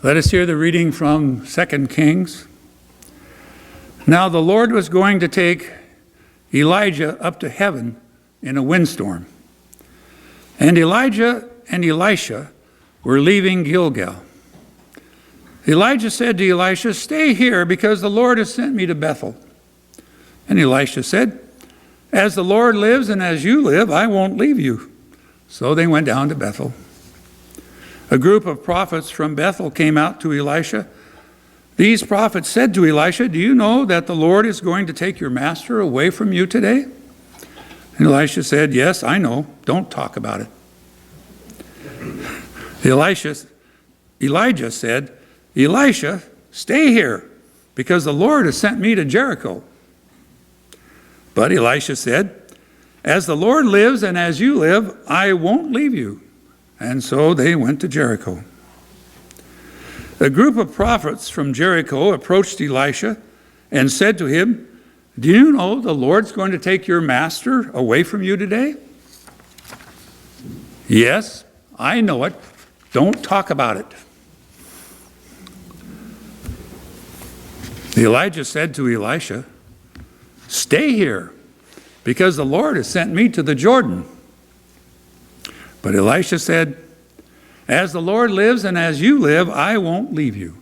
Let us hear the reading from 2 Kings. Now the Lord was going to take Elijah up to heaven in a windstorm. And Elijah and Elisha were leaving Gilgal. Elijah said to Elisha, "Stay here, because the Lord has sent me to Bethel." And Elisha said, "As the Lord lives and as you live, I won't leave you." So they went down to Bethel. A group of prophets from Bethel came out to Elisha. These prophets said to Elisha, "Do you know that the Lord is going to take your master away from you today?" And Elisha said, "Yes, I know. Don't talk about it." Elijah said, "Elisha, stay here, because the Lord has sent me to Jericho." But Elisha said, "As the Lord lives and as you live, I won't leave you." And so they went to Jericho. A group of prophets from Jericho approached Elisha and said to him, "Do you know the Lord's going to take your master away from you today?" "Yes, I know it. Don't talk about it." Elijah said to Elisha, "Stay here, because the Lord has sent me to the Jordan." But Elisha said, "As the Lord lives and as you live, I won't leave you."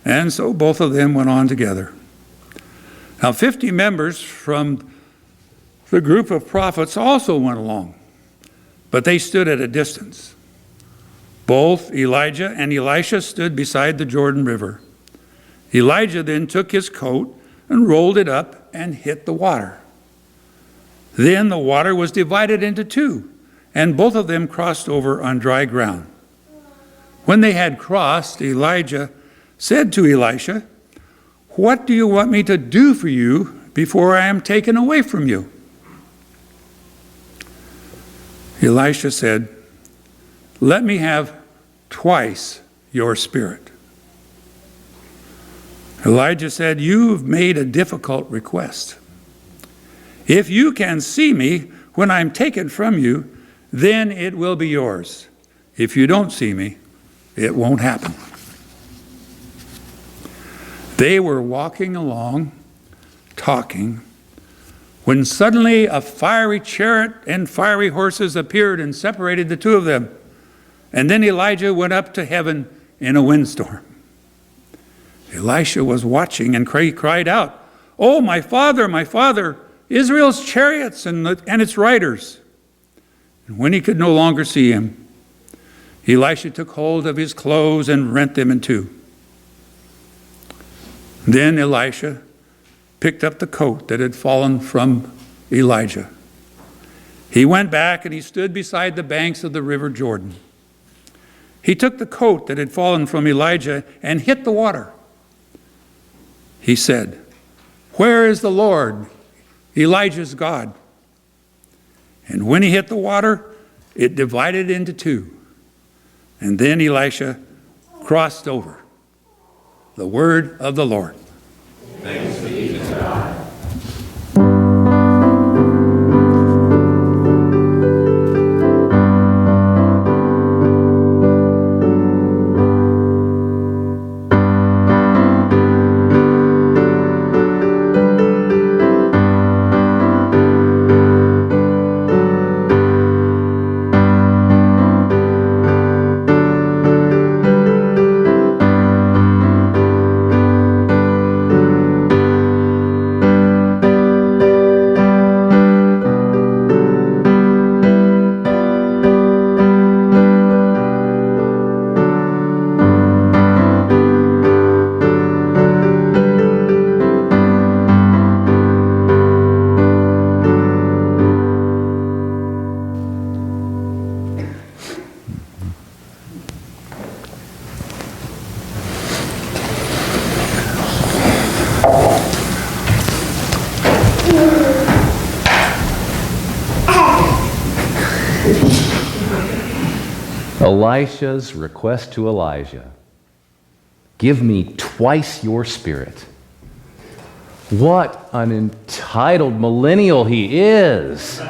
And so both of them went on together. Now 50 members from the group of prophets also went along, but they stood at a distance. Both Elijah and Elisha stood beside the Jordan River. Elijah then took his coat and rolled it up and hit the water. Then the water was divided into two, and both of them crossed over on dry ground. When they had crossed, Elijah said to Elisha, "What do you want me to do for you before I am taken away from you?" Elisha said, "Let me have twice your spirit." Elijah said, "You've made a difficult request. If you can see me when I'm taken from you, then it will be yours. If you don't see me, it won't happen." They were walking along, talking, when suddenly a fiery chariot and fiery horses appeared and separated the two of them. And then Elijah went up to heaven in a windstorm. Elisha was watching and cried out, "Oh, my father, Israel's chariots and its riders." And when he could no longer see him, Elisha took hold of his clothes and rent them in two. Then Elisha picked up the coat that had fallen from Elijah. He went back and he stood beside the banks of the river Jordan. He took the coat that had fallen from Elijah and hit the water. He said, "Where is the Lord, Elijah's God?" And when he hit the water, it divided into two. And then Elisha crossed over. The word of the Lord. Thanks be to God. Elisha's request to Elijah. Give me twice your spirit. What an entitled millennial he is.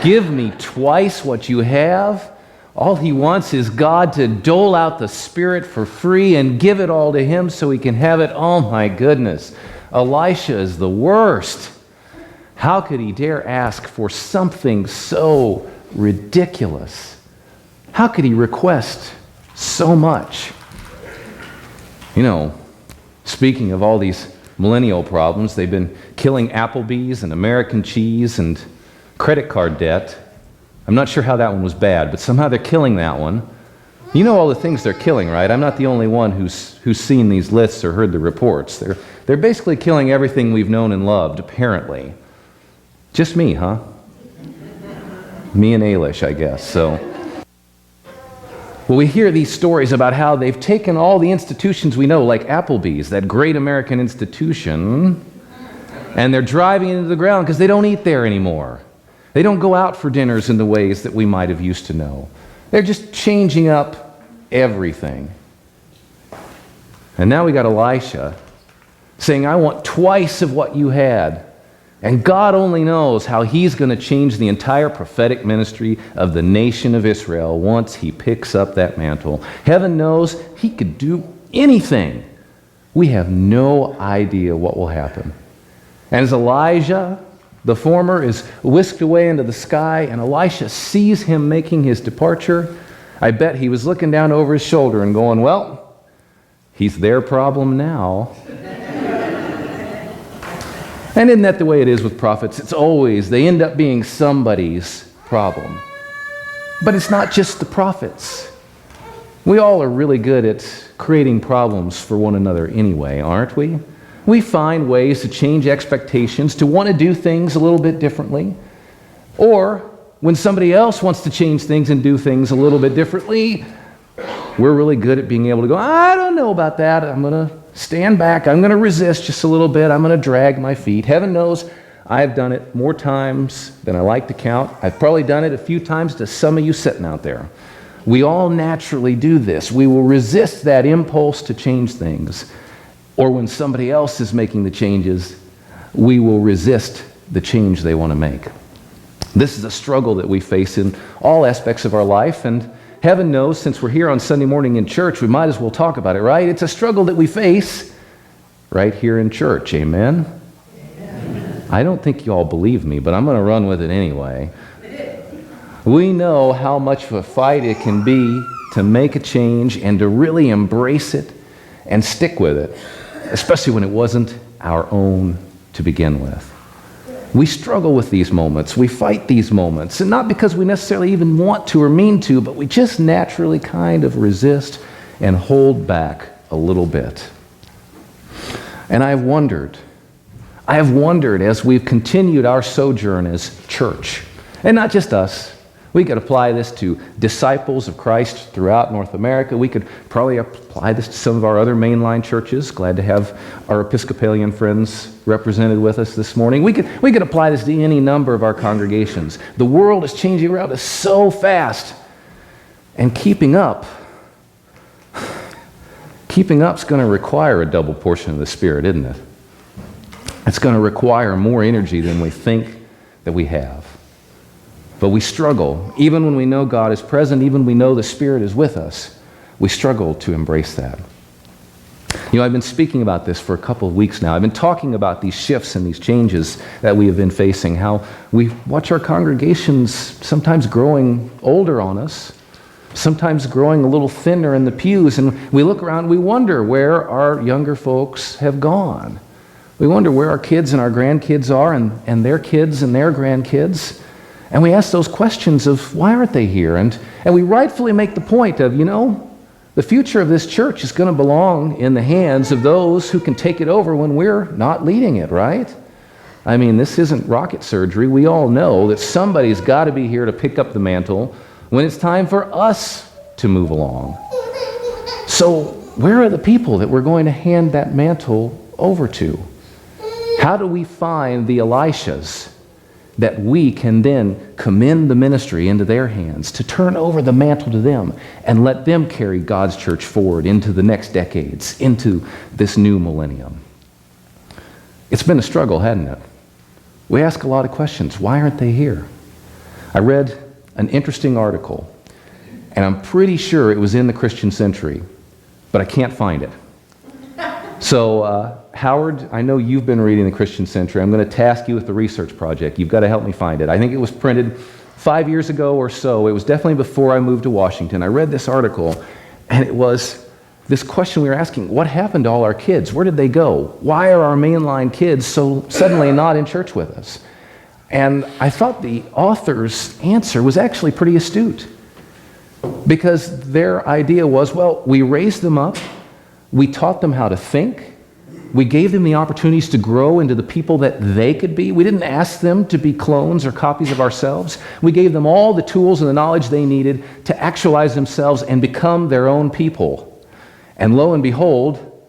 Give me twice what you have. All he wants is God to dole out the Spirit for free and give it all to him so he can have it. Oh my goodness. Elisha is the worst. How could he dare ask for something so ridiculous? How could he request so much? You know, speaking of all these millennial problems, they've been killing Applebee's and American cheese and credit card debt. I'm not sure how that one was bad, but somehow they're killing that one. You know all the things they're killing, right? I'm not the only one who's seen these lists or heard the reports. They're basically killing everything we've known and loved, apparently. Just me, huh? Me and Ailish, I guess. So, well, we hear these stories about how they've taken all the institutions we know, like Applebee's, that great American institution, and they're driving it into the ground because they don't eat there anymore. They don't go out for dinners in the ways that we might have used to know. They're just changing up everything. And now we got Elisha saying, I want twice of what you had. And God only knows how he's going to change the entire prophetic ministry of the nation of Israel once he picks up that mantle. Heaven knows he could do anything. We have no idea what will happen. And as Elijah, the former, is whisked away into the sky, and Elisha sees him making his departure, I bet he was looking down over his shoulder and going, well, he's their problem now. And isn't that the way it is with prophets? It's always, they end up being somebody's problem. But it's not just the prophets. We all are really good at creating problems for one another anyway, aren't we? We find ways to change expectations, to want to do things a little bit differently. Or when somebody else wants to change things and do things a little bit differently, we're really good at being able to go, I don't know about that. I'm going to stand back. I'm going to resist just a little bit. I'm going to drag my feet. Heaven knows I've done it more times than I like to count. I've probably done it a few times to some of you sitting out there. We all naturally do this. We will resist that impulse to change things. Or when somebody else is making the changes, we will resist the change they want to make. This is a struggle that we face in all aspects of our life, and heaven knows, since we're here on Sunday morning in church, we might as well talk about it, right? It's a struggle that we face right here in church. Amen? Amen. I don't think you all believe me, but I'm going to run with it anyway. We know how much of a fight it can be to make a change and to really embrace it and stick with it, especially when it wasn't our own to begin with. We struggle with these moments. We fight these moments, and not because we necessarily even want to or mean to, but we just naturally kind of resist and hold back a little bit. And I've wondered as we've continued our sojourn as church, and not just us. We could apply this to disciples of Christ throughout North America. We could probably apply this to some of our other mainline churches. Glad to have our Episcopalian friends represented with us this morning. We could apply this to any number of our congregations. The world is changing around us so fast. And keeping up's going to require a double portion of the Spirit, isn't it? It's going to require more energy than we think that we have. But we struggle, even when we know God is present, even when we know the Spirit is with us, we struggle to embrace that. You know, I've been speaking about this for a couple of weeks now. I've been talking about these shifts and these changes that we have been facing, how we watch our congregations sometimes growing older on us, sometimes growing a little thinner in the pews, and we look around, we wonder where our younger folks have gone. We wonder where our kids and our grandkids are, and their kids and their grandkids. And we ask those questions of, why aren't they here? And we rightfully make the point of, the future of this church is going to belong in the hands of those who can take it over when we're not leading it, right? I mean, this isn't rocket surgery. We all know that somebody's got to be here to pick up the mantle when it's time for us to move along. So where are the people that we're going to hand that mantle over to? How do we find the Elishas that we can then commend the ministry into their hands, to turn over the mantle to them and let them carry God's church forward into the next decades, into this new millennium? It's been a struggle, hasn't it? We ask a lot of questions. Why aren't they here? I read an interesting article, And I'm pretty sure it was in the Christian Century, but I can't find it. So, Howard, I know you've been reading the Christian Century. I'm going to task you with the research project. You've got to help me find it. I think it was printed 5 years ago or so. It was definitely before I moved to Washington. I read this article, and it was this question we were asking: what happened to all our kids? Where did they go? Why are our mainline kids so suddenly not in church with us? And I thought the author's answer was actually pretty astute, because their idea was, well, we raised them up, we taught them how to think, we gave them the opportunities to grow into the people that they could be. We didn't ask them to be clones or copies of ourselves. We gave them all the tools and the knowledge they needed to actualize themselves and become their own people. And lo and behold,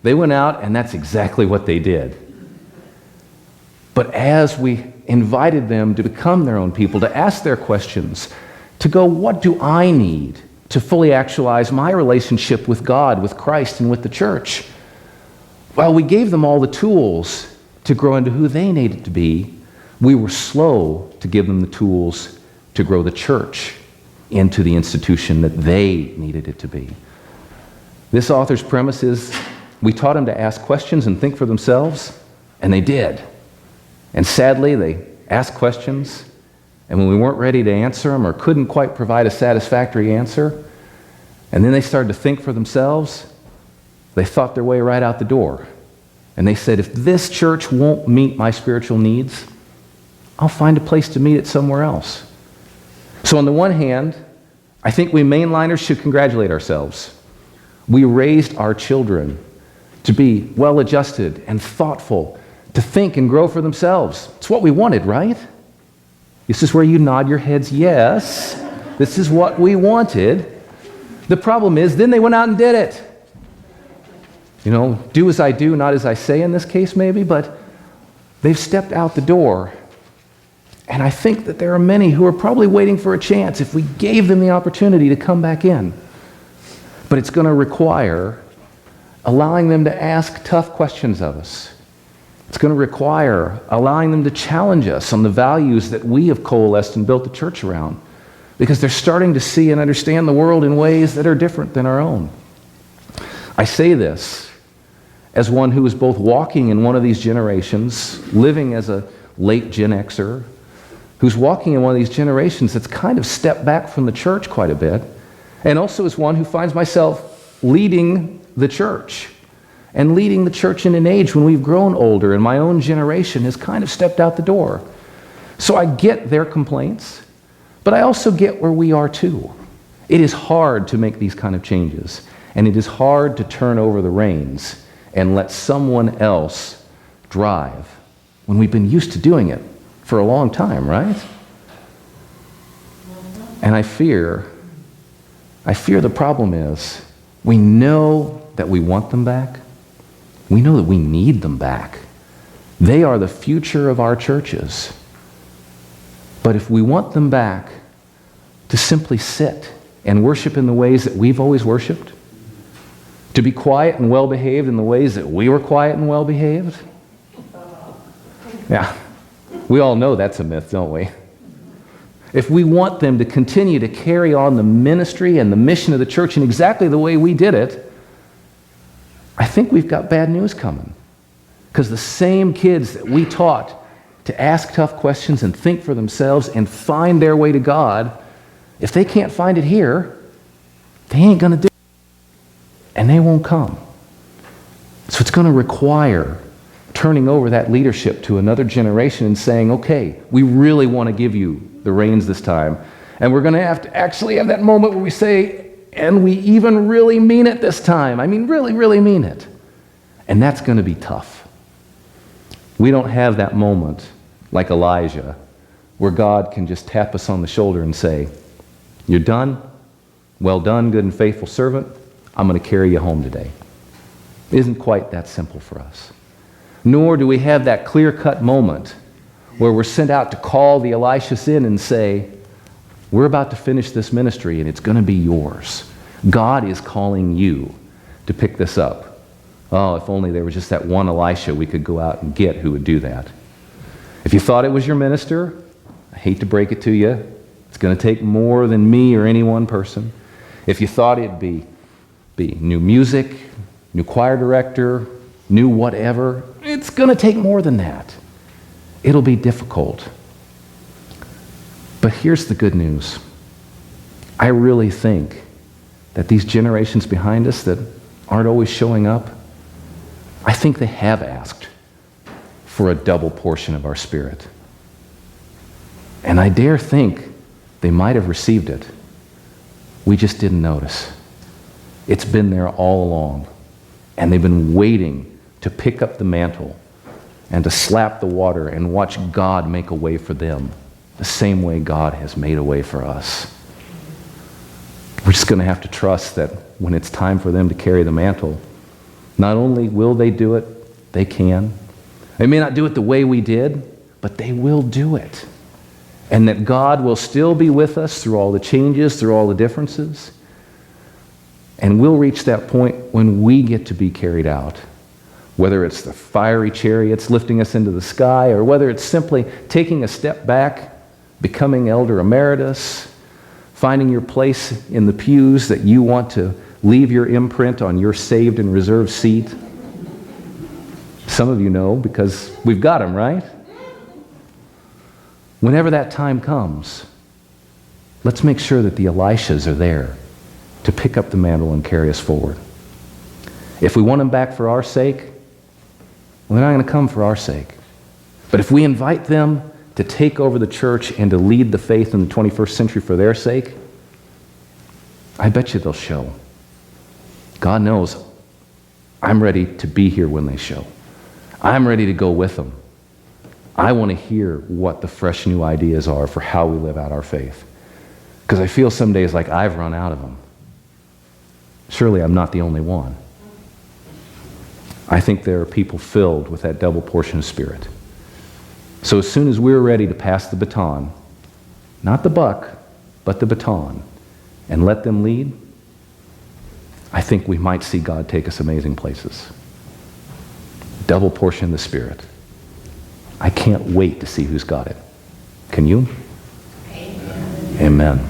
they went out, and that's exactly what they did. But as we invited them to become their own people, to ask their questions, to go, what do I need to fully actualize my relationship with God, with Christ, and with the church? While we gave them all the tools to grow into who they needed to be, we were slow to give them the tools to grow the church into the institution that they needed it to be. This author's premise is we taught them to ask questions and think for themselves, and they did. And sadly, they asked questions, and when we weren't ready to answer them or couldn't quite provide a satisfactory answer, and then they started to think for themselves, they thought their way right out the door. And they said, if this church won't meet my spiritual needs, I'll find a place to meet it somewhere else. So on the one hand, I think we mainliners should congratulate ourselves. We raised our children to be well-adjusted and thoughtful, to think and grow for themselves. It's what we wanted, right? This is where you nod your heads, yes. This is what we wanted. The problem is, then they went out and did it. You know, do as I do, not as I say in this case maybe, but they've stepped out the door. And I think that there are many who are probably waiting for a chance if we gave them the opportunity to come back in. But it's going to require allowing them to ask tough questions of us. It's going to require allowing them to challenge us on the values that we have coalesced and built the church around, because they're starting to see and understand the world in ways that are different than our own. I say this as one who is both walking in one of these generations, living as a late Gen Xer, who's walking in one of these generations that's kind of stepped back from the church quite a bit, and also as one who finds myself leading the church, and leading the church in an age when we've grown older and my own generation has kind of stepped out the door. So I get their complaints, but I also get where we are too. It is hard to make these kind of changes, and it is hard to turn over the reins and let someone else drive when we've been used to doing it for a long time, right? And I fear the problem is we know that we want them back. We know that we need them back. They are the future of our churches. But if we want them back to simply sit and worship in the ways that we've always worshiped, to be quiet and well-behaved in the ways that we were quiet and well-behaved, yeah, we all know that's a myth, don't we? If we want them to continue to carry on the ministry and the mission of the church in exactly the way we did it, I think we've got bad news coming. Because the same kids that we taught to ask tough questions and think for themselves and find their way to God, if they can't find it here, they ain't going to do it. And they won't come. So it's going to require turning over that leadership to another generation and saying, okay, we really want to give you the reins this time. And we're going to have to actually have that moment where we say, and we even really mean it this time. I mean, really, really mean it. And that's going to be tough. We don't have that moment like Elijah where God can just tap us on the shoulder and say, you're done? Well done, good and faithful servant. I'm going to carry you home today. It isn't quite that simple for us. Nor do we have that clear-cut moment where we're sent out to call the Elishas in and say, we're about to finish this ministry and it's going to be yours. God is calling you to pick this up. Oh, if only there was just that one Elisha we could go out and get who would do that. If you thought it was your minister, I hate to break it to you, It's going to take more than me or any one person. If you thought it'd be new music, new choir director, new whatever, it's going to take more than that. It'll be difficult. But here's the good news. I really think that these generations behind us that aren't always showing up, I think they have asked for a double portion of our Spirit. And I dare think they might have received it. We just didn't notice. It's been there all along. And they've been waiting to pick up the mantle and to slap the water and watch God make a way for them, the same way God has made a way for us. We're just going to have to trust that when it's time for them to carry the mantle, not only will they do it, they can. They may not do it the way we did, but they will do it. And that God will still be with us through all the changes, through all the differences. And we'll reach that point when we get to be carried out. Whether it's the fiery chariots lifting us into the sky, or whether it's simply taking a step back, becoming elder emeritus, finding your place in the pews that you want to leave your imprint on your saved and reserved seat. Some of you know because we've got them, right? Whenever that time comes, let's make sure that the Elishas are there to pick up the mantle and carry us forward. If we want them back for our sake, well, they're not going to come for our sake. But if we invite them to take over the church and to lead the faith in the 21st century for their sake, I bet you they'll show. God knows I'm ready to be here when they show. I'm ready to go with them. I want to hear what the fresh new ideas are for how we live out our faith. Because I feel some days like I've run out of them. Surely I'm not the only one. I think there are people filled with that double portion of Spirit. So as soon as we're ready to pass the baton, not the buck, but the baton, and let them lead, I think we might see God take us amazing places. Double portion of the Spirit. I can't wait to see who's got it. Can you? Amen. Amen.